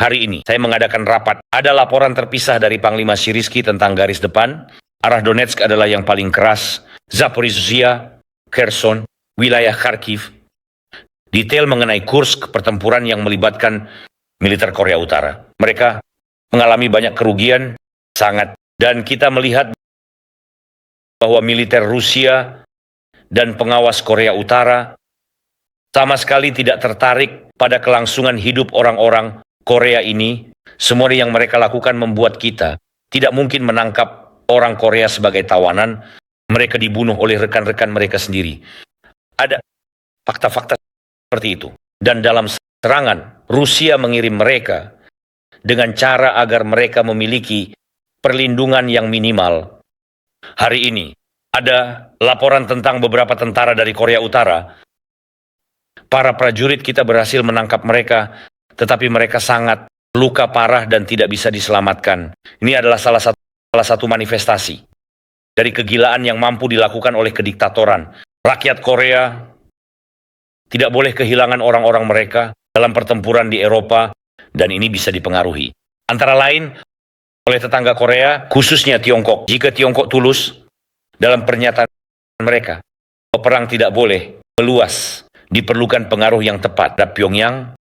Hari ini saya mengadakan rapat. Ada laporan terpisah dari Panglima Syirski tentang garis depan. Arah Donetsk adalah yang paling keras. Zaporizhia, Kherson, wilayah Kharkiv. Detail mengenai Kursk, pertempuran yang melibatkan militer Korea Utara. Mereka mengalami banyak kerugian, sangat. Dan kita melihat bahwa militer Rusia dan pengawas Korea Utara sama sekali tidak tertarik pada kelangsungan hidup orang-orang Korea ini. Semua yang mereka lakukan membuat kita tidak mungkin menangkap orang Korea sebagai tawanan. Mereka dibunuh oleh rekan-rekan mereka sendiri. Ada fakta-fakta seperti itu. Dan dalam serangan, Rusia mengirim mereka dengan cara agar mereka memiliki perlindungan yang minimal. Hari ini ada laporan tentang beberapa tentara dari Korea Utara. Para prajurit kita berhasil menangkap mereka, tetapi mereka sangat luka parah dan tidak bisa diselamatkan. Ini adalah salah satu manifestasi dari kegilaan yang mampu dilakukan oleh kediktatoran. Rakyat Korea tidak boleh kehilangan orang-orang mereka dalam pertempuran di Eropa, dan ini bisa dipengaruhi. Antara lain oleh tetangga Korea, khususnya Tiongkok. Jika Tiongkok tulus dalam pernyataan mereka, perang tidak boleh meluas, diperlukan pengaruh yang tepat dari Pyongyang